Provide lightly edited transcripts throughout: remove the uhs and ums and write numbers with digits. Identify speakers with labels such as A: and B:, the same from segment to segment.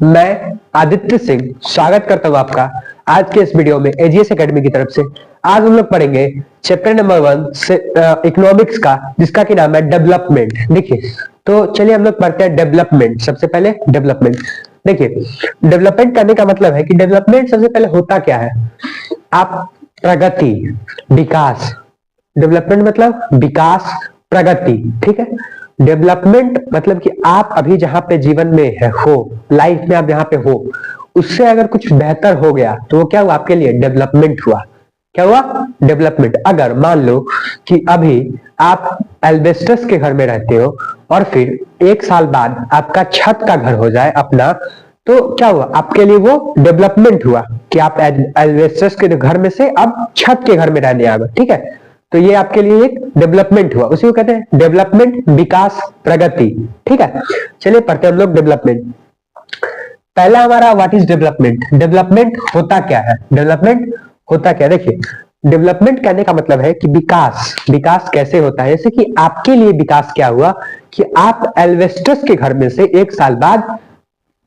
A: मैं आदित्य सिंह स्वागत करता हूँ आपका आज के इस वीडियो में एजीएस एकेडमी की तरफ से। आज हम लोग पढ़ेंगे चैप्टर नंबर 1 से इकोनॉमिक्स का, जिसका की नाम है डेवलपमेंट। देखिए, तो चलिए हम लोग पढ़ते हैं डेवलपमेंट। सबसे पहले डेवलपमेंट देखिए, डेवलपमेंट करने का मतलब है कि डेवलपमेंट सबसे पहले होता क्या है। आप प्रगति, विकास, डेवलपमेंट मतलब विकास, प्रगति, ठीक है। डेवलपमेंट मतलब कि आप अभी जहां पे जीवन में है हो, लाइफ में आप जहां पे हो, उससे अगर कुछ बेहतर हो गया तो वो क्या हुआ आपके लिए, डेवलपमेंट हुआ। क्या हुआ, डेवलपमेंट। अगर मान लो कि अभी आप एल्वेस्टस के घर में रहते हो और फिर 1 साल बाद आपका छत का घर हो जाए अपना, तो क्या हुआ आपके लिए, वो डेवलपमेंट हुआ कि आप एल्वेस्टस के घर में से अब छत के घर में रहने आ गए, ठीक है। तो ये आपके लिए एक डेवलपमेंट हुआ, उसी को कहते हैं डेवलपमेंट, विकास, प्रगति, ठीक है। चलिए पढ़ते हैं हम लोग डेवलपमेंट। पहला हमारा व्हाट इज डेवलपमेंट। डेवलपमेंट होता क्या है, डेवलपमेंट होता क्या। देखिए, डेवलपमेंट कहने का मतलब है कि विकास। विकास कैसे होता है, जैसे कि आपके लिए विकास क्या हुआ कि आप एल्वेस्टस के घर में से 1 साल बाद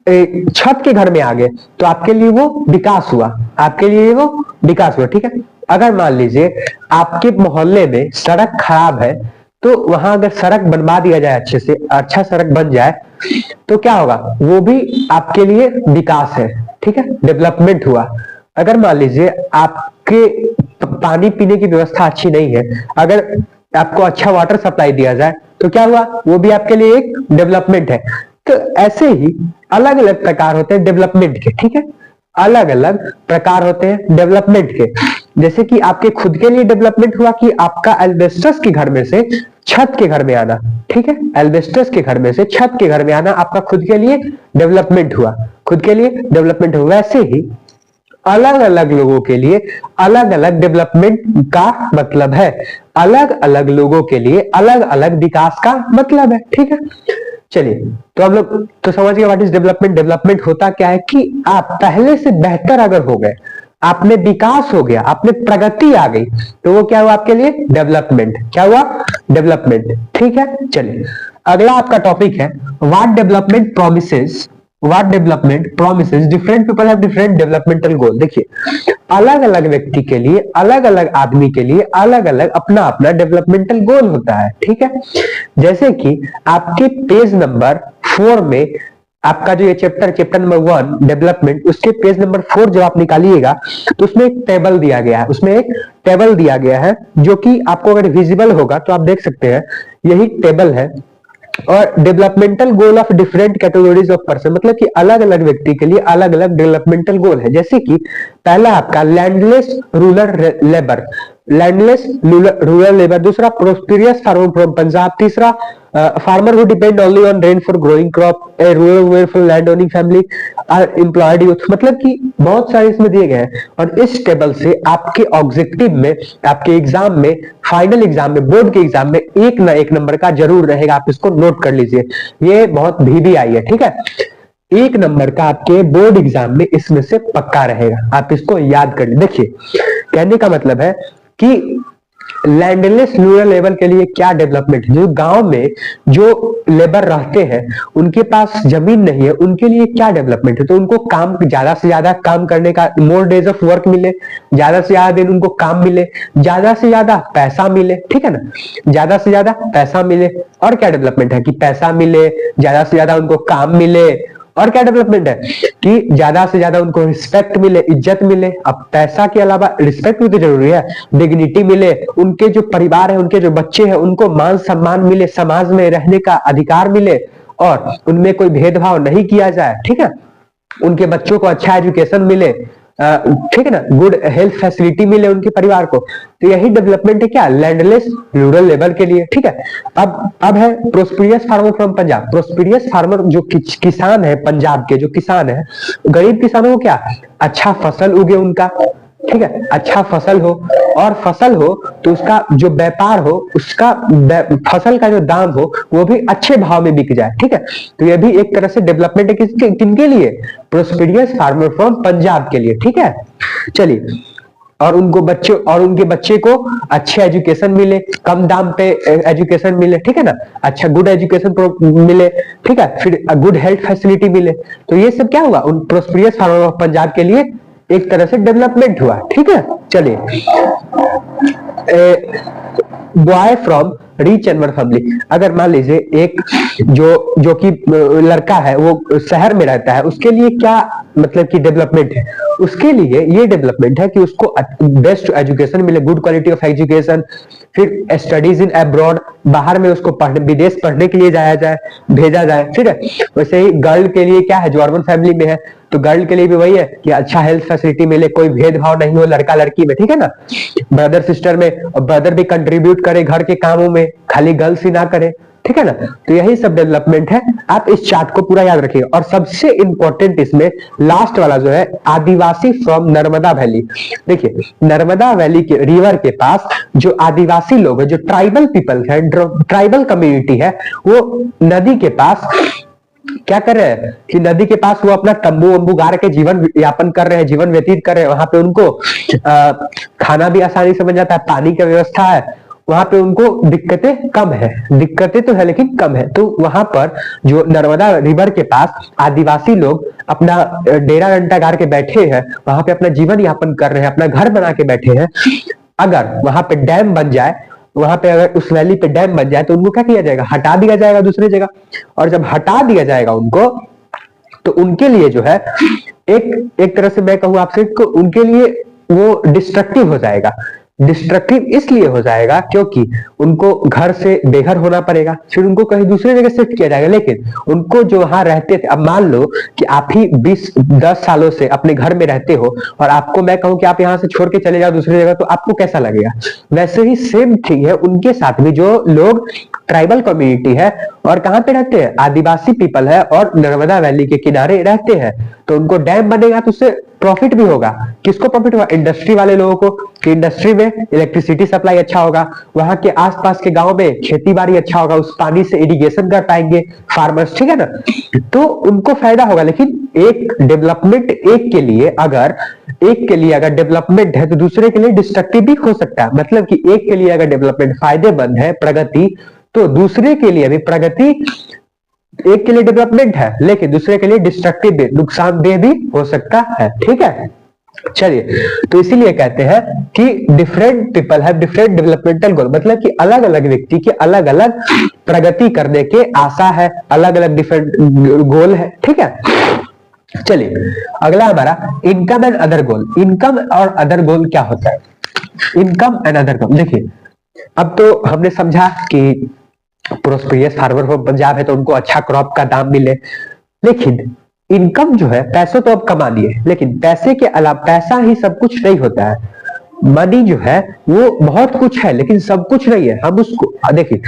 A: छत के घर में आ गए, तो आपके लिए वो विकास हुआ, आपके लिए वो विकास हुआ, ठीक है। अगर मान लीजिए आपके मोहल्ले में सड़क खराब है, तो वहां अगर सड़क बनवा दिया जाए, अच्छे से अच्छा सड़क बन जाए, तो क्या होगा, वो भी आपके लिए विकास है, ठीक है, डेवलपमेंट हुआ। अगर मान लीजिए आपके पानी पीने की व्यवस्था अच्छी नहीं है, अगर आपको अच्छा वाटर सप्लाई दिया जाए, तो क्या हुआ, वो भी आपके लिए एक डेवलपमेंट है। तो ऐसे ही अलग अलग प्रकार होते हैं डेवलपमेंट के, ठीक है। अलग अलग प्रकार होते हैं डेवलपमेंट के। जैसे कि आपके खुद के लिए डेवलपमेंट हुआ कि आपका एल्वेस्टस के घर में से छत के घर में आना, ठीक है। एल्वेस्टस के घर में से छत के घर में आना आपका खुद के लिए डेवलपमेंट हुआ, खुद के लिए डेवलपमेंट हुआ। वैसे ही अलग अलग लोगों के लिए अलग अलग डेवलपमेंट का मतलब है, अलग अलग लोगों के लिए अलग अलग विकास का मतलब है, ठीक है। चलिए, तो हम लोग तो समझ गए व्हाट इज डेवलपमेंट। डेवलपमेंट होता क्या है कि आप पहले से बेहतर अगर हो गए, आप में विकास हो गया, आप में प्रगति आ गई, तो वो क्या हुआ आपके लिए, डेवलपमेंट। क्या हुआ, डेवलपमेंट, ठीक है। चलिए, अगला आपका टॉपिक है what development promises. What development promises, different people have different developmental goal. देखिए, अलग अलग व्यक्ति के लिए, अलग अलग आदमी के लिए अलग अलग अपना अपना डेवलपमेंटल गोल होता है, ठीक है। जैसे कि आपके पेज नंबर 4 में आपका जो ये चैप्टर नंबर 1 डेवलपमेंट, उसके पेज नंबर 4 जब आप निकालिएगा, तो उसमें एक टेबल दिया गया है, उसमें एक टेबल दिया गया है जो कि आपको अगर विजिबल होगा तो आप देख सकते हैं, यही टेबल है। और developmental goal of different categories of person, मतलब कि अलग अलग व्यक्ति के लिए अलग अलग डेवलपमेंटल गोल है। जैसे कि पहला आपका landless rural labour, landless rural labour. दूसरा प्रोस्पेरियस फार्मर फ्रॉम पंजाब। तीसरा farmer who depend only on rain for growing crop, A rural welfare land owning family, employed youth. मतलब कि बहुत सारे इसमें दिए गए हैं। और इस टेबल से आपके ऑब्जेक्टिव में, आपके एग्जाम में, फाइनल एग्जाम में, बोर्ड के एग्जाम में एक ना एक नंबर का जरूर रहेगा, आप इसको नोट कर लीजिए। ये बहुत VBI है, ठीक है। 1 नंबर का आपके बोर्ड एग्जाम में इसमें से पक्का रहेगा, आप इसको याद कर लीजिए। देखिए, कहने का मतलब है कि लैंडलेस रूरल लेबर के लिए क्या डेवलपमेंट है, जो गांव में जो लेबर रहते हैं उनके पास जमीन नहीं है, उनके लिए क्या डेवलपमेंट है। तो उनको काम, ज्यादा से ज्यादा काम करने का, मोर डेज ऑफ वर्क मिले, ज्यादा से ज्यादा दिन उनको काम मिले, ज्यादा से ज्यादा पैसा मिले, ठीक है ना, ज्यादा से ज्यादा पैसा मिले। और क्या डेवलपमेंट है कि पैसा मिले, ज्यादा से ज्यादा उनको काम मिले। और क्या डेवलपमेंट है कि ज्यादा से ज्यादा उनको रिस्पेक्ट मिले, इज्जत मिले। अब पैसा के अलावा रिस्पेक्ट भी तो जरूरी है, डिग्निटी मिले, उनके जो परिवार है, उनके जो बच्चे हैं, उनको मान सम्मान मिले, समाज में रहने का अधिकार मिले और उनमें कोई भेदभाव नहीं किया जाए, ठीक है। उनके बच्चों को अच्छा एजुकेशन मिले, ठीक है ना, गुड हेल्थ फैसिलिटी मिले उनके परिवार को। तो यही डेवलपमेंट है क्या, लैंडलेस रूरल लेबर के लिए, ठीक है। अब है prosperous farmer from Punjab. Prosperous farmer जो किसान है, पंजाब के जो किसान है, गरीब किसानों को क्या, अच्छा फसल उगे उनका, ठीक है, अच्छा फसल हो, और फसल हो तो उसका जो व्यापार हो, उसका फसल का जो दाम हो वो भी अच्छे भाव में बिक जाए, ठीक है। तो ये भी एक तरह से डेवलपमेंट है, किसके, किनके लिए, प्रोस्पेरियस फार्मर फ्रॉम पंजाब के लिए, ठीक है। चलिए, और उनके बच्चे को अच्छे एजुकेशन मिले, कम दाम पे एजुकेशन मिले, ठीक है ना, अच्छा गुड एजुकेशन मिले, ठीक है, फिर गुड हेल्थ फैसिलिटी मिले। तो ये सब क्या हुआ, उन प्रोस्पेरियस फार्मर ऑफ पंजाब के लिए एक तरह से डेवलपमेंट हुआ, ठीक है। चलिए, boy from rich and family, अगर मान लीजिए एक जो कि लड़का है वो शहर में रहता है, उसके लिए क्या मतलब कि डेवलपमेंट है, उसके लिए ये डेवलपमेंट है कि उसको बेस्ट एजुकेशन मिले, गुड क्वालिटी ऑफ एजुकेशन, फिर स्टडीज इन अब्रॉड, बाहर में उसको विदेश पढ़ने के लिए भेजा जाए, ठीक है। वैसे ही गर्ल के लिए क्या है, जो अर्बन फैमिली में है तो गर्ल के लिए भी वही है कि अच्छा हेल्थ फैसिलिटी मिले, कोई भेदभाव नहीं हो लड़का लड़की में, ठीक है ना, ब्रदर सिस्टर में, और ब्रदर भी कंट्रीब्यूट करे घर के कामों में, खाली गर्ल्स ही ना करे, ठीक है ना। तो यही सब डेवलपमेंट है, आप इस चार्ट को पूरा याद रखिएगा। और सबसे इंपॉर्टेंट इसमें लास्ट वाला जो है, आदिवासी फ्रॉम नर्मदा वैली। देखिए, नर्मदा वैली के रिवर के पास जो आदिवासी लोग हैं, जो ट्राइबल पीपल है, ट्राइबल कम्युनिटी है, वो नदी के पास क्या कर रहे हैं कि नदी के पास वो अपना तंबू वंबू गाड़ के जीवन यापन कर रहे हैं, जीवन व्यतीत कर रहे हैं। वहां पे उनको खाना भी आसानी से बन जाता है, पानी की व्यवस्था है, वहां पे उनको दिक्कतें कम है, दिक्कतें तो है लेकिन कम है। तो वहां पर जो नर्मदा रिवर के पास आदिवासी लोग अपना डेरा डंडा गाड़ के बैठे हैं, वहां पे अपना जीवन यापन कर रहे हैं, अपना घर बना के बैठे हैं। अगर वहां पे डैम बन जाए, वहां पे अगर उस वैली पे डैम बन जाए तो उनको क्या किया जाएगा, हटा दिया जाएगा दूसरी जगह। और जब हटा दिया जाएगा उनको, तो उनके लिए जो है एक तरह से मैं कहूं आपसे, उनके लिए वो डिस्ट्रक्टिव हो जाएगा। डिस्ट्रक्टिव इसलिए हो जाएगा क्योंकि उनको घर से बेघर होना पड़ेगा, फिर उनको कहीं दूसरी जगह शिफ्ट किया जाएगा। लेकिन उनको जो वहां रहते थे, अब मान लो कि आप ही 20-10 सालों से अपने घर में रहते हो और आपको मैं कहूं कि आप यहां से छोड़ के चले जाओ दूसरी जगह, तो आपको कैसा लगेगा। वैसे ही सेम थिंग है उनके साथ भी, जो लोग ट्राइबल कम्युनिटी है और कहां पे रहते हैं, आदिवासी पीपल है और नर्मदा वैली के किनारे रहते हैं, तो उनको डैम बनेगा तो उससे प्रॉफिट भी होगा। किसको प्रॉफिट होगा, इंडस्ट्री वाले लोगों को, कि इंडस्ट्री में इलेक्ट्रिसिटी सप्लाई अच्छा होगा, वहां के आसपास के गांव में खेती बाड़ी अच्छा होगा, उस पानी से इरिगेशन कर पाएंगे फार्मर्स, ठीक है ना, तो उनको फायदा होगा। लेकिन एक डेवलपमेंट एक के लिए अगर डेवलपमेंट है तो दूसरे के लिए डिस्ट्रक्टिव भी हो सकता है। मतलब कि एक के लिए अगर डेवलपमेंट फायदेमंद है, प्रगति, तो दूसरे के लिए भी प्रगति, एक के लिए डेवलपमेंट है लेकिन दूसरे के लिए डिस्ट्रक्टिव भी, नुकसानदेह भी हो सकता है, ठीक है। चलिए, तो इसीलिए कहते हैं कि different people have different developmental goal, मतलब कि अलग अलग व्यक्ति के अलग अलग प्रगति करने के आशा है, अलग अलग डिफरेंट गोल है, ठीक है। चलिए, अगला हमारा income and other goal. Income और अदर गोल क्या होता है, इनकम एंड अदर गोल। देखिए, अब तो हमने समझा कि प्रोस्पेरियस फार्मर हो पंजाब है तो उनको अच्छा क्रॉप का दाम मिले, लेकिन इनकम जो है, पैसे तो अब कमा लिए, लेकिन पैसे के अलावा पैसा ही सब कुछ नहीं होता है। मनी जो है वो बहुत कुछ है लेकिन सब कुछ नहीं है। हम उसको देखिए,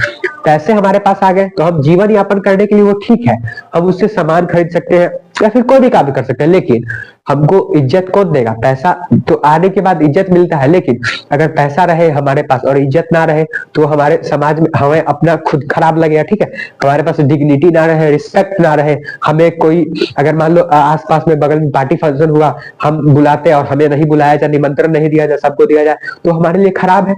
A: पैसे हमारे पास आ गए तो हम जीवन यापन करने के लिए वो ठीक है, हम उससे सामान खरीद सकते हैं या फिर कोई भी काम कर सकते हैं, लेकिन हमको इज्जत कौन देगा। पैसा तो आने के बाद इज्जत मिलता है, लेकिन अगर पैसा रहे हमारे पास और इज्जत ना रहे तो हमारे समाज में हमें अपना खुद खराब लगेगा, ठीक है। हमारे पास डिग्निटी ना रहे, रिस्पेक्ट ना रहे, हमें कोई अगर मान लो आसपास में बगल में पार्टी फंक्शन हुआ, हम बुलाते और हमें नहीं बुलाया जाए, निमंत्रण नहीं दिया जाए, सबको दिया जाए, तो हमारे लिए खराब है।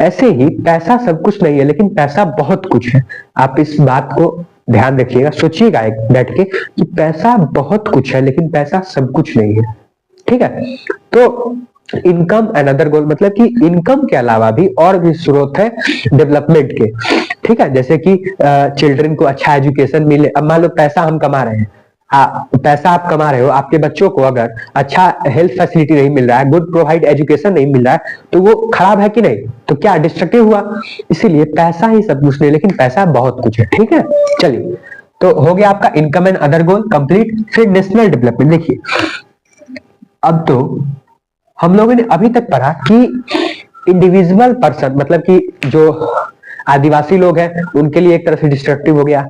A: ऐसे ही पैसा सब कुछ नहीं है लेकिन पैसा बहुत कुछ है। आप इस बात को ध्यान रखिएगा, सोचिएगा एक बैठ के कि पैसा बहुत कुछ है लेकिन पैसा सब कुछ नहीं है, ठीक है। तो इनकम एंड अदर गोल, मतलब कि इनकम के अलावा भी और भी स्रोत है डेवलपमेंट के, ठीक है। जैसे कि चिल्ड्रन को अच्छा एजुकेशन मिले। अब मान लो पैसा हम कमा रहे हैं, पैसा आप कमा रहे हो, आपके बच्चों को अगर अच्छा हेल्थ फैसिलिटी नहीं मिल रहा है, गुड प्रोवाइड एजुकेशन नहीं मिल रहा है, तो वो खराब है कि नहीं, तो क्या डिस्ट्रक्टिव हुआ। इसीलिए पैसा ही सब कुछ नहीं लेकिन पैसा बहुत कुछ है, ठीक है। चलिए, तो हो गया आपका income and other goal complete. फिर नेशनल डेवलपमेंट। देखिए, अब तो हम लोगों ने अभी तक पढ़ा कि इंडिविजुअल पर्सन, मतलब कि जो आदिवासी लोग हैं उनके लिए एक तरह से डिस्ट्रक्टिव हो गया।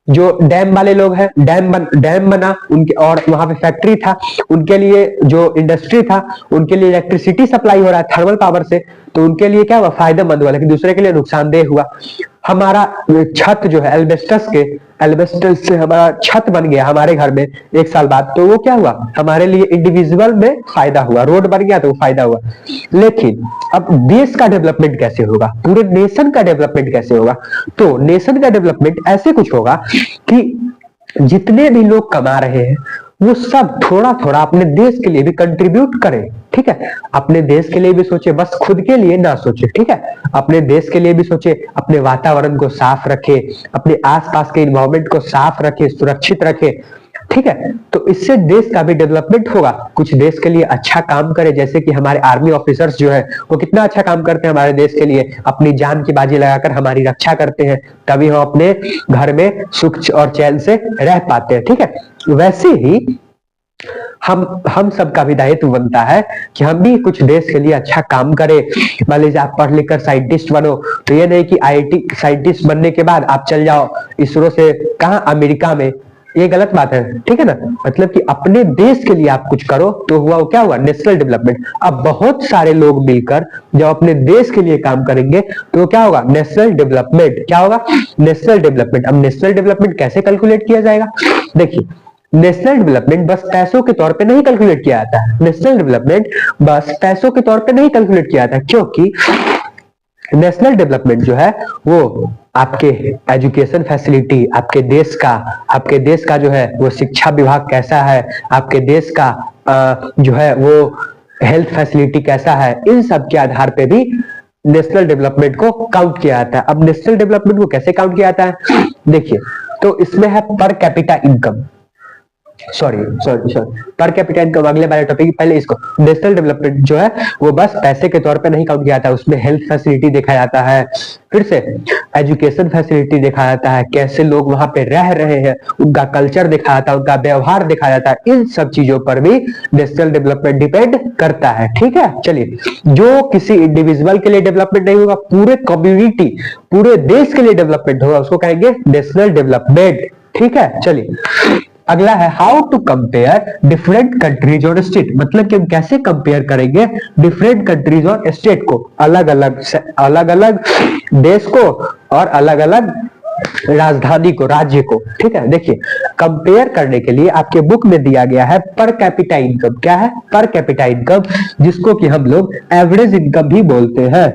A: जो डैम वाले लोग हैं, डैम बना उनके, और वहां पे फैक्ट्री था, उनके लिए जो इंडस्ट्री था, उनके लिए इलेक्ट्रिसिटी सप्लाई हो रहा है थर्मल पावर से, तो उनके लिए क्या हुआ, फायदेमंद हुआ, लेकिन दूसरे के लिए नुकसानदेह हुआ। हमारा छत जो है एल्बेस्टस से हमारा छत बन गया हमारे घर में 1 साल बाद, तो वो क्या हुआ, हमारे लिए इंडिविजुअल में फायदा हुआ, रोड बन गया तो वो फायदा हुआ। लेकिन अब देश का डेवलपमेंट कैसे होगा, पूरे नेशन का डेवलपमेंट कैसे होगा? तो नेशन का डेवलपमेंट ऐसे कुछ होगा कि जितने भी लोग कमा रहे हैं वो सब थोड़ा थोड़ा अपने देश के लिए भी कंट्रीब्यूट करें, ठीक है? अपने देश के लिए भी सोचे, बस खुद के लिए ना सोचे, ठीक है? अपने देश के लिए भी सोचे, अपने वातावरण को साफ रखे, अपने आसपास के इन्वायरमेंट को साफ रखे, सुरक्षित रखे, ठीक है? तो इससे देश का भी डेवलपमेंट होगा। कुछ देश के लिए अच्छा काम करे, जैसे कि हमारे आर्मी ऑफिसर्स जो है वो कितना अच्छा काम करते हैं हमारे देश के लिए, अपनी जान की बाजी लगाकर हमारी रक्षा करते हैं, तभी हम अपने घर में सुख और चैन से रह पाते हैं, ठीक है? वैसे ही हम सबका भी दायित्व बनता है कि हम भी कुछ देश के लिए अच्छा काम करें। मान लीजिए आप पढ़ लिख कर साइंटिस्ट बनो, तो ये नहीं कि आईआईटी साइंटिस्ट बनने के बाद आप चल जाओ इसरो से कहां, अमेरिका में, ये गलत बात है, ठीक है ना? मतलब कि अपने देश के लिए आप कुछ करो, तो हुआ क्या हुआ, नेशनल डेवलपमेंट। अब बहुत सारे लोग मिलकर जब अपने देश के लिए काम करेंगे तो क्या होगा, नेशनल डेवलपमेंट। क्या होगा, नेशनल डेवलपमेंट। अब नेशनल डेवलपमेंट कैसे कैलकुलेट किया जाएगा? देखिए, नेशनल डेवलपमेंट बस पैसों के तौर पे नहीं कैलकुलेट किया जाता है। नेशनल डेवलपमेंट बस पैसों के तौर पे नहीं कैलकुलेट किया जाता, क्योंकि नेशनल डेवलपमेंट जो है वो आपके एजुकेशन फैसिलिटी, आपके देश का जो है वो शिक्षा विभाग कैसा है, आपके देश का जो है वो हेल्थ फैसिलिटी कैसा है, इन सब के आधार पे भी नेशनल डेवलपमेंट को काउंट किया जाता है। अब नेशनल डेवलपमेंट को कैसे काउंट किया जाता है, देखिए, तो इसमें है पर कैपिटा इनकम, सॉरी पर कैपिटा इनकम अगले वाले टॉपिक, पहले इसको। नेशनल डेवलपमेंट जो है वो बस पैसे के तौर पे नहीं काउंट किया जाता है, उसमें हेल्थ फैसिलिटी देखा जाता है, फिर से एजुकेशन फैसिलिटी देखा जाता है, कैसे लोग वहां पे रह रहे हैं, उनका कल्चर देखा जाता है, उनका व्यवहार देखा जाता है, इन सब चीजों पर भी नेशनल डेवलपमेंट डिपेंड करता है, ठीक है? चलिए, जो किसी इंडिविजुअल के लिए डेवलपमेंट नहीं होगा, पूरे कम्युनिटी, पूरे देश के लिए डेवलपमेंट होगा, उसको कहेंगे नेशनल डेवलपमेंट, ठीक है? चलिए, अगला है how to compare different countries और स्टेट। मतलब कि हम कैसे कंपेयर करेंगे डिफरेंट कंट्रीज और स्टेट को, अलग अलग देश को और अलग अलग राजधानी को, राज्य को, ठीक है? देखिए, कंपेयर करने के लिए आपके बुक में दिया गया है पर कैपिटा इनकम। क्या है? पर कैपिटा इनकम, जिसको कि हम लोग एवरेज इनकम भी बोलते हैं।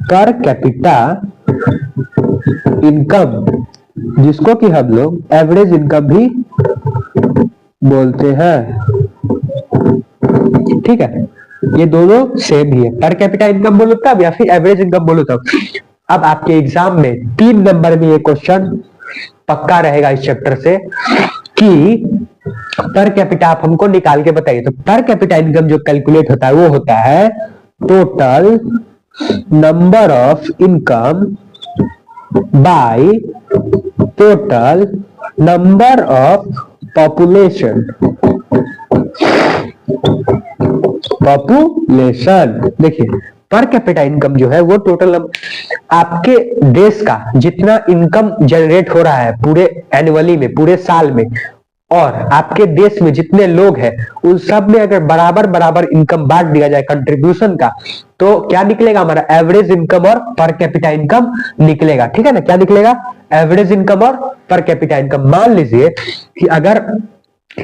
A: पर कैपिटा इनकम, जिसको कि हम लोग एवरेज इनकम भी बोलते हैं, ठीक है? ये दोनों सेम ही है, पर कैपिटा इनकम बोलो तब या फिर एवरेज इनकम बोलो तब। अब आपके एग्जाम में 3 नंबर में ये क्वेश्चन पक्का रहेगा इस चैप्टर से कि पर कैपिटा आप हमको निकाल के बताइए। तो पर कैपिटा इनकम जो कैलकुलेट होता है वो होता है total number of income by total number of population. देखिए, पर कैपिटा इनकम जो है वो टोटल आपके देश का जितना इनकम जनरेट हो रहा है पूरे एनुअली में, पूरे साल में, और आपके देश में जितने लोग हैं उन सब में अगर बराबर बराबर इनकम बांट दिया जाए कंट्रीब्यूशन का, तो क्या निकलेगा, हमारा एवरेज इनकम और पर कैपिटा इनकम निकलेगा, ठीक है ना? क्या निकलेगा? एवरेज इनकम और पर कैपिटा इनकम। मान लीजिए कि अगर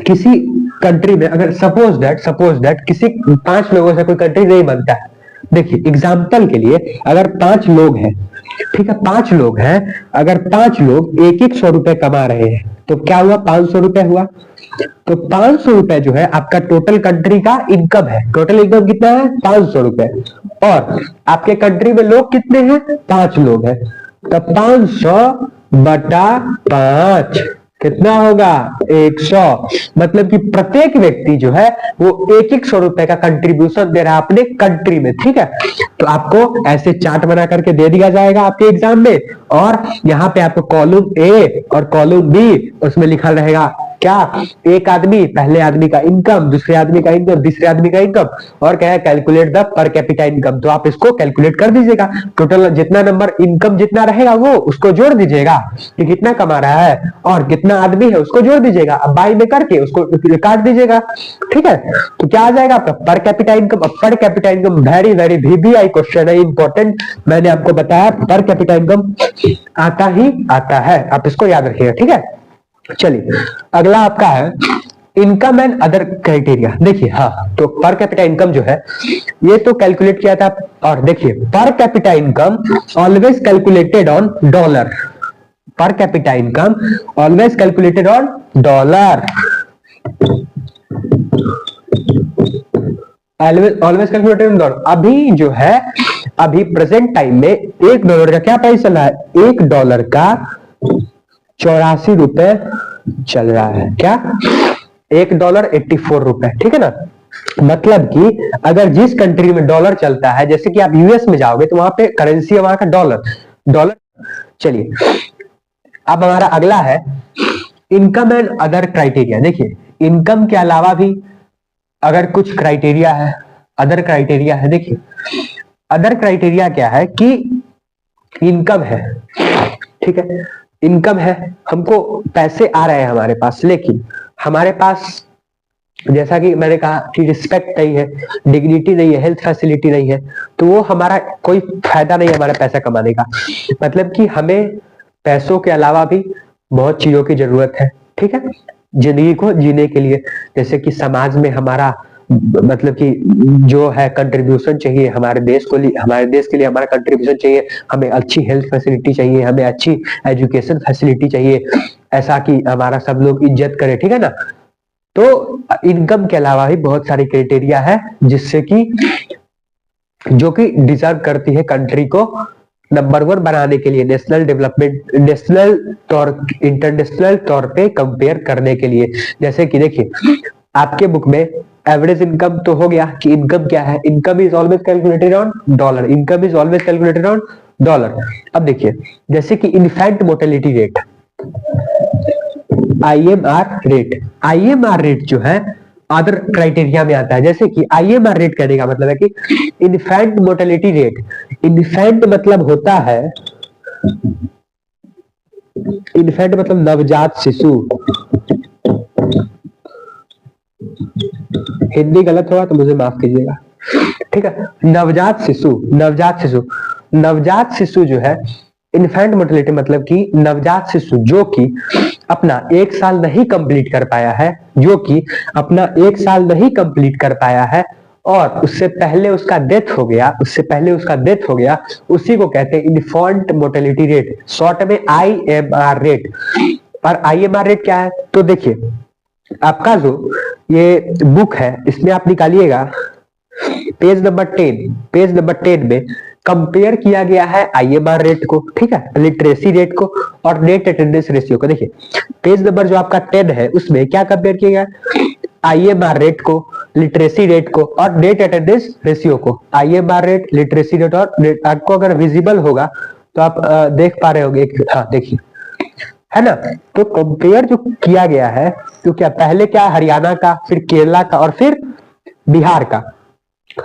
A: किसी कंट्री में, अगर सपोज दैट किसी 5 लोगों से कोई कंट्री नहीं बनता है। देखिए, एग्जाम्पल के लिए अगर 5 लोग हैं, ठीक है, 5 लोग हैं, अगर 5 लोग 100 रुपए कमा रहे हैं तो क्या हुआ, 500 रुपए हुआ। तो 500 रुपए जो है आपका टोटल कंट्री का इनकम है। टोटल इनकम कितना है? 500 रुपए। और आपके कंट्री में लोग कितने हैं? 5 लोग हैं। तो 500 बटा 5 कितना होगा? 100। मतलब कि प्रत्येक व्यक्ति जो है वो 100 रुपए का कंट्रीब्यूशन दे रहा है अपने कंट्री में, ठीक है? तो आपको ऐसे चार्ट बना करके दे दिया जाएगा आपके एग्जाम में, और यहाँ पे आपको कॉलम ए और कॉलम बी, उसमें लिखा रहेगा क्या, एक आदमी, पहले आदमी का इनकम, दूसरे आदमी का इनकम, तीसरे आदमी का इनकम, और क्या है, कैलकुलेट द पर कैपिटा इनकम। तो आप इसको कैलकुलेट कर दीजिएगा, टोटल जितना नंबर इनकम जितना रहेगा वो उसको जोड़ दीजिएगा कि कितना कमा रहा है, और कितना आदमी है उसको जोड़ दीजिएगा, अब बाई में करके उसको काट दीजिएगा। ठीक है, तो क्या आ जाएगा आपका पर कैपिटा इनकम। अब per capita income very very VBI question है, इंपॉर्टेंट। मैंने आपको बताया पर कैपिटा इनकम आता ही आता है, आप इसको याद रखिएगा। ठीक है, चलिए अगला आपका है इनकम एंड अदर क्राइटेरिया। देखिए, हाँ, तो पर कैपिटा इनकम जो है ये तो कैलकुलेट किया था, और देखिए पर capita income always calculated on dollar. पर capita income always calculated on dollar, always calculated on dollar. अभी जो है, अभी प्रेजेंट टाइम में $1 का क्या प्राइस चल रहा है, $1 का 84 रुपए चल रहा है। क्या, $1.84। ठीक है ना, मतलब कि अगर जिस कंट्री में डॉलर चलता है, जैसे कि आप यूएस में जाओगे तो वहां पे करेंसी है वहां का डॉलर। चलिए, अब हमारा अगला है इनकम एंड अदर क्राइटेरिया। देखिए, इनकम के अलावा भी अगर कुछ क्राइटेरिया है, अदर क्राइटेरिया है। देखिए, अदर क्राइटेरिया क्या है कि इनकम है, ठीक है, इनकम है, हमको पैसे आ रहे हैं हमारे पास, लेकिन हमारे पास जैसा कि मैंने कहा कि रिस्पेक्ट नहीं है, डिग्निटी नहीं है, हेल्थ फैसिलिटी नहीं है, तो वो हमारा कोई फायदा नहीं है हमारा पैसा कमाने का। मतलब कि हमें पैसों के अलावा भी बहुत चीजों की जरूरत है। ठीक है, जिंदगी को जीने के लिए, जैसे कि समाज में हमारा मतलब कि जो है कंट्रीब्यूशन चाहिए, हमारे देश के लिए हमारा कंट्रीब्यूशन चाहिए, हमें अच्छी हेल्थ फैसिलिटी चाहिए, हमें अच्छी एजुकेशन फैसिलिटी चाहिए, ऐसा कि हमारा सब लोग इज्जत करे। ठीक है ना, तो इनकम के अलावा भी बहुत सारी क्राइटेरिया है जिससे कि जो कि डिजर्व करती है कंट्री को नंबर 1 बनाने के लिए, नेशनल डेवलपमेंट, नेशनल तौर, इंटरनेशनल तौर पे कंपेयर करने के लिए। जैसे कि देखिए, आपके बुक में एवरेज इनकम तो हो गया कि इनकम क्या है, income is always calculated on dollar, income is always calculated on dollar. अब देखिए, जैसे कि infant mortality rate, IMR rate जो है अदर क्राइटेरिया में आता है। जैसे कि IMR रेट कहने का मतलब है कि इन्फेंट मोर्टेलिटी रेट, इन्फेंट मतलब होता है, इन्फेंट मतलब नवजात शिशु, हिंदी गलत होगा तो मुझे माफ कीजिएगा। ठीक है, नवजात शिशु जो है, इन्फेंट मोर्टेलिटी मतलब कि नवजात शिशु जो कि अपना 1 साल नहीं कंप्लीट कर पाया है, जो कि अपना 1 साल नहीं कंप्लीट कर पाया है और उससे पहले उसका डेथ हो गया, उसी को कहते हैं इन्फेंट मोर्टेलिटी रेट, शॉर्ट में IMR रेट। और IMR रेट क्या है, तो देखिए आपका जो ये बुक है इसमें आप निकालिएगा पेज नंबर 10 में कंपेयर किया गया है IMR रेट को, ठीक है, लिटरेसी रेट को और नेट अटेंडेंस रेशियो को। देखिए, पेज नंबर जो आपका 10 है उसमें क्या कंपेयर किया गया, IMR रेट को, लिटरेसी रेट को और नेट अटेंडेंस रेशियो को। IMR रेट, लिटरेसी रेट और आपको अगर विजिबल होगा तो आप देख पा रहे होंगे, हाँ देखिए, है ना। तो कंपेयर जो किया गया है, तो क्या पहले क्या, हरियाणा का, फिर केरला का और फिर बिहार का।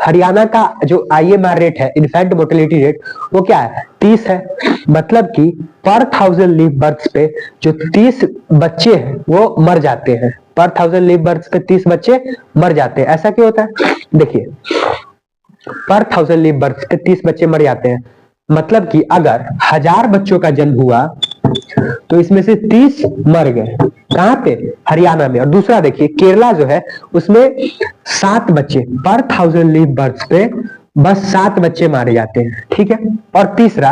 A: हरियाणा का जो IMR रेट है, इन्फेंट मोर्टेलिटी रेट, वो क्या है, 30 है। मतलब कि पर 1000 लिव बर्थ पे जो 30 बच्चे हैं वो मर जाते हैं, पर 1000 लिव बर्थ पे 30 बच्चे मर जाते हैं। ऐसा क्यों होता है, देखिए, पर 1000 लिव बर्थ पे 30 बच्चे मर जाते हैं, मतलब कि अगर 1000 बच्चों का जन्म हुआ तो इसमें से 30 मर गए, कहां पे, हरियाणा में। और दूसरा देखिए, केरला जो है उसमें 7 बच्चे, पर 1000 लिव बर्थ पे बस 7 बच्चे मारे जाते हैं, ठीक है। और तीसरा,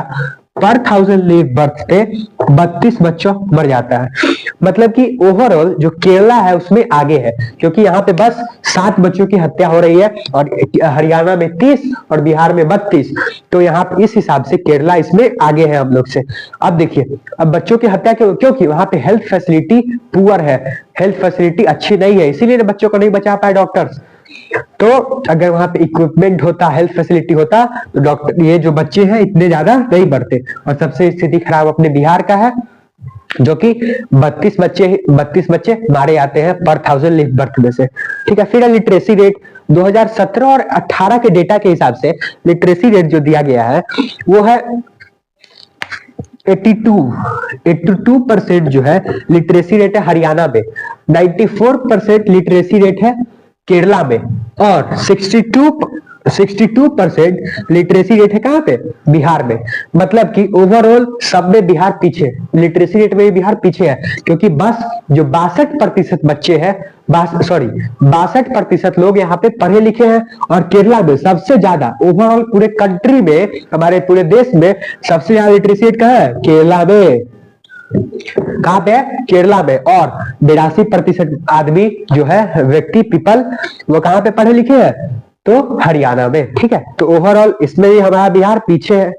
A: पर 1000 लिव बर्थ पे 32 बच्चों मर जाता है। मतलब कि ओवरऑल जो केरला है उसमें आगे है, क्योंकि यहाँ पे बस 7 बच्चों की हत्या हो रही है और हरियाणा में 30 और बिहार में 32, तो यहाँ पे इस हिसाब से केरला इसमें आगे है हम लोग से। अब देखिए, अब बच्चों की हत्या क्यों, क्योंकि वहां पे हेल्थ फैसिलिटी पुअर है, हेल्थ फैसिलिटी अच्छी नहीं है, इसीलिए बच्चों को नहीं बचा पाए डॉक्टर्स। तो अगर वहां पे इक्विपमेंट होता, हेल्थ फैसिलिटी होता, तो डॉक्टर, ये जो बच्चे हैं इतने ज्यादा नहीं बढ़ते। और सबसे स्थिति खराब अपने बिहार का है, जो कि 32 बच्चे मारे जाते हैं पर 1000 लिव बर्थ में से। ठीक है, फिर लिटरेसी रेट 2017 और 18 के डेटा के हिसाब से लिटरेसी रेट जो दिया गया है वो है 82% जो है लिटरेसी रेट है हरियाणा में, 94% लिटरेसी रेट है केरला में, और 62% लिटरेसी रेट है कहां पे, बिहार में। मतलब कि ओवरऑल सब में बिहार पीछे, लिटरेसी रेट में भी बिहार पीछे है, क्योंकि बस जो 62% बच्चे हैं, 62% लोग यहाँ पे पढ़े लिखे हैं, और केरला में सबसे ज्यादा, ओवरऑल पूरे कंट्री में, हमारे पूरे देश में सबसे ज्यादा लिटरेसी रेट कहाँ है, केरला में। कहां पे है, केरला में। और 82% आदमी जो है, व्यक्ति, पीपल, वो कहां पे पढ़े लिखे हैं, तो हरियाणा में। ठीक है, तो ओवरऑल इसमें ही हमारा बिहार पीछे है।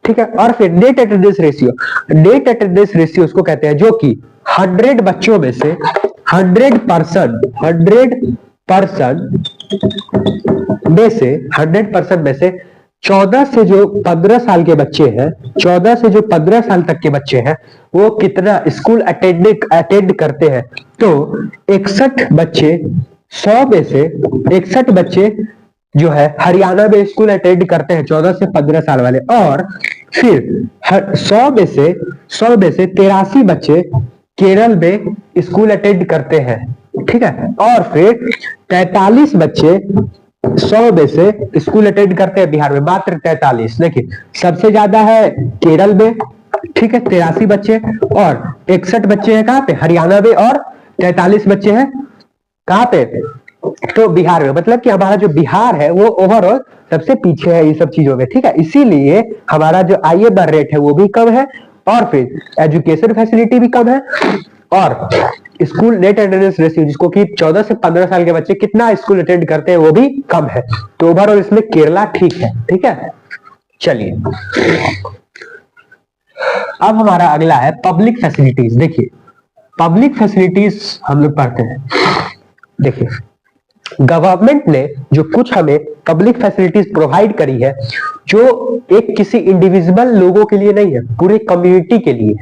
A: ठीक है, और फिर net attendance ratio, net attendance ratio उसको कहते हैं जो कि 100 बच्चों में से 100% में से 14 से जो 15 साल के बच्चे हैं, 14 से जो 15 साल तक के बच्चे हैं, वो कितना स्कूल अटेंड करते हैं, तो 61 बच्चे, 100 में से 61 बच्चे जो है हरियाणा में स्कूल अटेंड करते हैं, 14 से 15 साल वाले। और फिर 100 में से 83 बच्चे केरल में स्कूल अटेंड करते हैं। ठीक है, और फिर 43 बच्चे 100 में से स्कूल अटेंड करते हैं बिहार में, मात्र 43। देखिए, सबसे ज्यादा है केरल में, ठीक है, 83 बच्चे, और 61 बच्चे हैं कहां पे, हरियाणा में, और 43 बच्चे हैं कहां पे, तो बिहार में। मतलब कि हमारा जो बिहार है वो ओवरऑल सबसे पीछे है ये सब चीजों में। ठीक है, इसीलिए हमारा जो IAR रेट है वो भी कम है, और फिर एजुकेशन फैसिलिटी भी कम है, और स्कूल नेट अटेंडेंस रेशियो, जिसको कि 14 से 15 साल के बच्चे कितना स्कूल अटेंड करते हैं, वो भी कम है। तो ओवरऑल इसमें केरला ठीक है। ठीक है, चलिए अब हमारा अगला है पब्लिक फैसिलिटीज। देखिए, पब्लिक फैसिलिटीज हम लोग पढ़ते हैं। देखिए, गवर्नमेंट ने जो कुछ हमें पब्लिक फैसिलिटीज प्रोवाइड करी है, जो एक किसी इंडिविजुअल लोगों के लिए नहीं है, पूरे कम्युनिटी के लिए,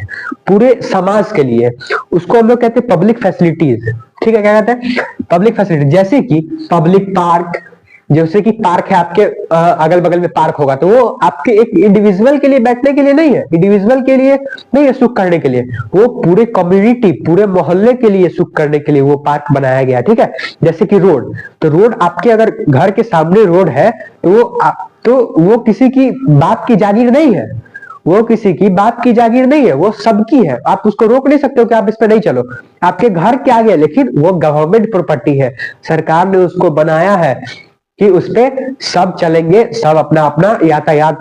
A: पूरे समाज के लिए, उसको हम लोग कहते हैं पब्लिक फैसिलिटीज। ठीक है, क्या कहते हैं, पब्लिक फैसिलिटी। जैसे कि पब्लिक पार्क, जैसे कि पार्क है आपके अगल बगल में पार्क होगा, तो वो आपके एक इंडिविजुअल के लिए बैठने के लिए नहीं है, इंडिविजुअल के लिए नहीं है, सुख करने के लिए, वो पूरे कम्युनिटी, पूरे मोहल्ले के लिए सुख करने के लिए वो पार्क बनाया गया। ठीक है, जैसे कि रोड, तो रोड आपके अगर घर के सामने रोड है, तो वो किसी की बात की जागीर नहीं है, वो किसी की बात की जागीर नहीं है, वो सबकी है। आप उसको रोक नहीं सकते हो कि आप इस पे नहीं चलो, आपके घर के आगे, लेकिन वो गवर्नमेंट प्रॉपर्टी है, सरकार ने उसको बनाया है कि उस पे सब चलेंगे, सब अपना अपना यातायात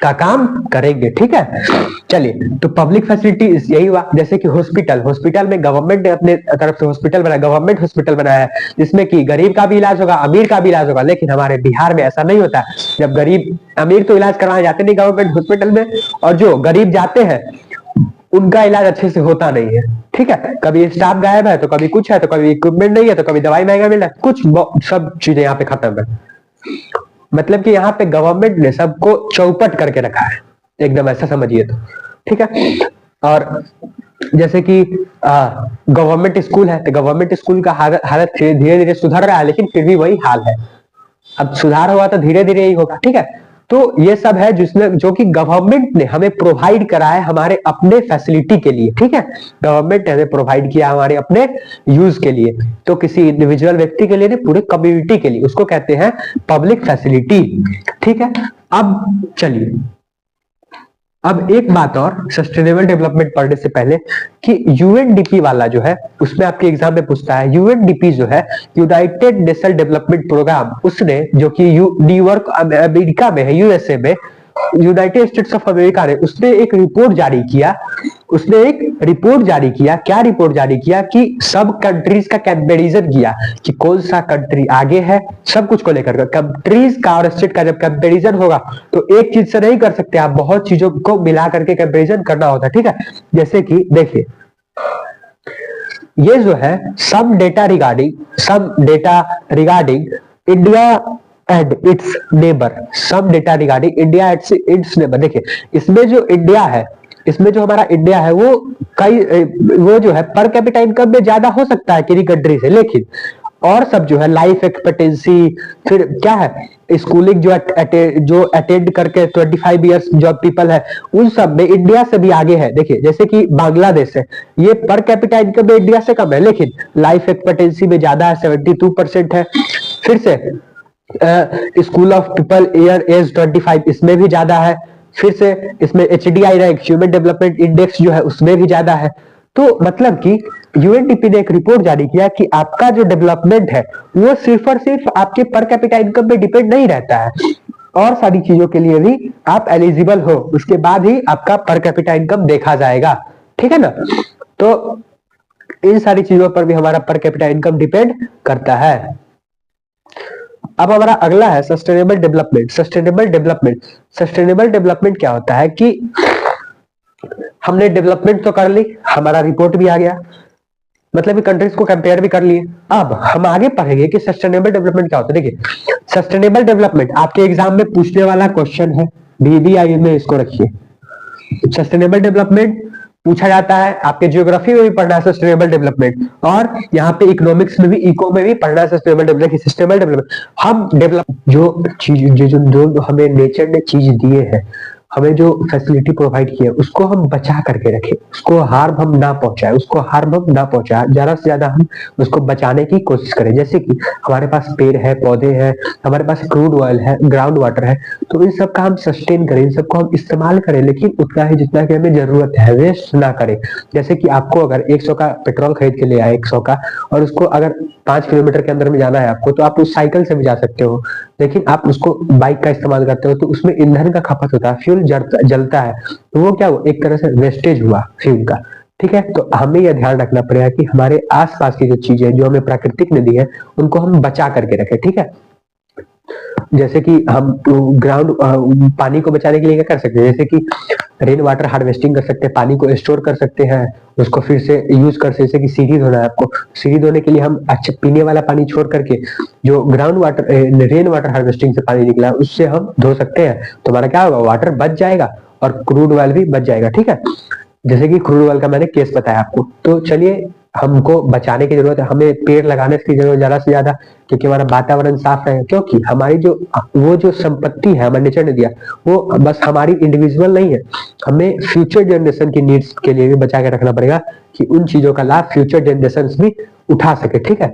A: का काम करेंगे। ठीक है, चलिए, तो पब्लिक फैसिलिटी यही हुआ। जैसे कि हॉस्पिटल में गवर्नमेंट ने अपने तरफ से हॉस्पिटल बनाया, गवर्नमेंट हॉस्पिटल बनाया है, जिसमें कि गरीब का भी इलाज होगा, अमीर का भी इलाज होगा। लेकिन हमारे बिहार में ऐसा नहीं होता। जब गरीब, अमीर तो इलाज करवाने जाते नहीं गवर्नमेंट हॉस्पिटल में, और जो गरीब जाते हैं उनका इलाज अच्छे से होता नहीं है। ठीक है, कभी स्टाफ गायब है, तो कभी कुछ है, तो कभी इक्विपमेंट नहीं है, तो कभी दवाई महंगा मिल रहा है, कुछ सब चीजें यहाँ पे खत्म है। मतलब कि यहाँ पे गवर्नमेंट ने सबको चौपट करके रखा है, एकदम ऐसा समझिए तो। ठीक है, और जैसे कि गवर्नमेंट स्कूल है, तो गवर्नमेंट स्कूल का हालत धीरे धीरे सुधर रहा है, लेकिन फिर भी वही हाल है। अब सुधार हुआ तो धीरे धीरे ही होगा। ठीक है, तो ये सब है जिसमें, जो कि गवर्नमेंट ने हमें प्रोवाइड करा है हमारे अपने फैसिलिटी के लिए। ठीक है, गवर्नमेंट ने हमें प्रोवाइड किया हमारे अपने यूज के लिए, तो किसी इंडिविजुअल व्यक्ति के लिए नहीं, पूरे कम्युनिटी के लिए, उसको कहते हैं पब्लिक फैसिलिटी। ठीक है, अब चलिए, अब एक बात और सस्टेनेबल डेवलपमेंट पढ़ने से पहले, कि यूएनडीपी वाला जो है, उसमें आपके एग्जाम में पूछता है, यूएनडीपी जो है, यूनाइटेड नेशन डेवलपमेंट प्रोग्राम, उसने, जो कि न्यूयॉर्क अमेरिका में है, यूएसए में, यूनाइटेड स्टेट्स ऑफ अमेरिका ने, उसने एक रिपोर्ट जारी किया। क्या रिपोर्ट जारी किया, कि सब कंट्रीज का कंपैरिजन किया कि कौन सा कंट्री आगे है, सब कुछ को लेकर कंट्रीज का और स्टेट का जब कंपैरिजन होगा, तो एक चीज से नहीं कर सकते आप, बहुत चीजों को मिला करके कंपैरिजन करना होता है। ठीक है, जैसे कि देखिए, ये जो है some data regarding India and its neighbour, some data regarding India and its neighbour. देखिए, इसमें जो इंडिया है, इसमें जो हमारा इंडिया है वो वो जो है पर कैपिटा इनकम में ज्यादा हो सकता है किसी कंट्री से, लेकिन और सब जो है लाइफ एक्सपेक्टेंसी, फिर क्या है स्कूलिंग जो अटेंड करके 25 इयर्स जो पीपल है उन सब में इंडिया से भी आगे है। देखिए जैसे कि बांग्लादेश है, ये पर कैपिटा इनकम में इंडिया से कम है, लेकिन लाइफ एक्सपेक्टेंसी में ज्यादा है, 72% है। फिर से school of people year age 25 इसमें भी ज्यादा है। फिर से इसमें HDI rank human development index जो है उसमें भी ज्यादा है। तो मतलब कि यूएनडीपी ने एक रिपोर्ट जारी किया कि आपका जो डेवलपमेंट है वो सिर्फ और सिर्फ आपके पर कैपिटा इनकम पे डिपेंड नहीं रहता है, और सारी चीजों के लिए भी आप एलिजिबल हो, उसके बाद ही आपका पर कैपिटा इनकम देखा जाएगा। ठीक है ना, तो इन सारी चीजों पर भी हमारा पर कैपिटा इनकम डिपेंड करता है। अब हमारा अगला है सस्टेनेबल डेवलपमेंट। सस्टेनेबल डेवलपमेंट क्या होता है कि हमने डेवलपमेंट तो कर ली, हमारा रिपोर्ट भी आ गया, मतलब कंट्रीज को कंपेयर भी कर लिए। अब हम आगे पढ़ेंगे कि सस्टेनेबल डेवलपमेंट क्या होता है। देखिए सस्टेनेबल डेवलपमेंट आपके एग्जाम में पूछने वाला क्वेश्चन है, BBI में इसको रखिए। सस्टेनेबल डेवलपमेंट पूछा जाता है, आपके ज्योग्राफी में भी पढ़ना है सस्टेनेबल डेवलपमेंट, और यहाँ पे इकोनॉमिक्स में भी, इको में भी पढ़ना है सस्टेनेबल डेवलपमेंट। सस्टेनेबल डेवलपमेंट हम डेवलप जो चीज जो हमें नेचर ने चीज दिए हैं, हमें जो फैसिलिटी प्रोवाइड किया उसको हम बचा करके रखें, उसको हार्म हम ना पहुंचाए, ज्यादा से ज्यादा हम उसको बचाने की कोशिश करें। जैसे कि हमारे पास पेड़ है, पौधे हैं, हमारे पास क्रूड ऑयल है, ग्राउंड वाटर है, तो इन सब का हम सस्टेन करें, इन सबको हम इस्तेमाल करें, लेकिन उतना ही जितना कि हमें जरूरत है, वेस्ट ना करें। जैसे कि आपको अगर 100 का पेट्रोल खरीद के ले आए 100 का, और उसको अगर 5 किलोमीटर के अंदर में जाना है आपको, तो आप उस साइकिल से भी जा सकते हो, लेकिन आप उसको बाइक का इस्तेमाल करते हो तो उसमें ईंधन का खपत होता है, फ्यूल जलता है, तो वो क्या, वो एक तरह से वेस्टेज हुआ फ्यूल का। ठीक है, तो हमें यह ध्यान रखना पड़ेगा कि हमारे आसपास की जो चीजें जो हमें प्राकृतिक ने दी है उनको हम बचा करके रखें। ठीक है, जैसे कि हम ग्राउंड पानी को बचाने के लिए क्या कर सकते हैं, जैसे कि रेन वाटर हार्वेस्टिंग कर सकते हैं, पानी को स्टोर कर सकते हैं, उसको फिर से यूज कर सकते हैं। जैसे कि सीढ़ी धोना है आपको, सीढ़ी धोने के लिए हम अच्छा पीने वाला पानी छोड़ करके जो ground water rain water harvesting से पानी निकला उससे हम धो सकते हैं, तो हमारा क्या होगा, वाटर बच जाएगा और क्रूड ऑयल भी बच जाएगा। ठीक है, जैसे कि क्रूड ऑयल का मैंने केस बताया आपको। तो चलिए, हमको बचाने की जरूरत है, हमें पेड़ लगाने की जरूरत ज्यादा से ज्यादा, क्योंकि हमारा वातावरण साफ रहे, क्योंकि हमारी जो संपत्ति है हमारे नेचर ने दिया वो बस हमारी इंडिविजुअल नहीं है, हमें फ्यूचर जनरेशन की नीड्स के लिए भी बचा के रखना पड़ेगा कि उन चीजों का लाभ फ्यूचर जनरेशन भी उठा सके। ठीक है,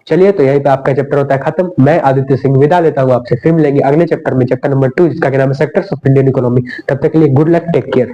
A: चलिए, तो यहीं पे आपका चैप्टर होता है खत्म। मैं आदित्य सिंह विदा लेता हूँ आपसे, फिर मिलेंगे अगले चैप्टर में, चैप्टर नंबर 2 जिसका नाम है सेक्टर्स ऑफ इंडियन इकोनॉमी। तब तक के लिए गुड लक, टेक केयर।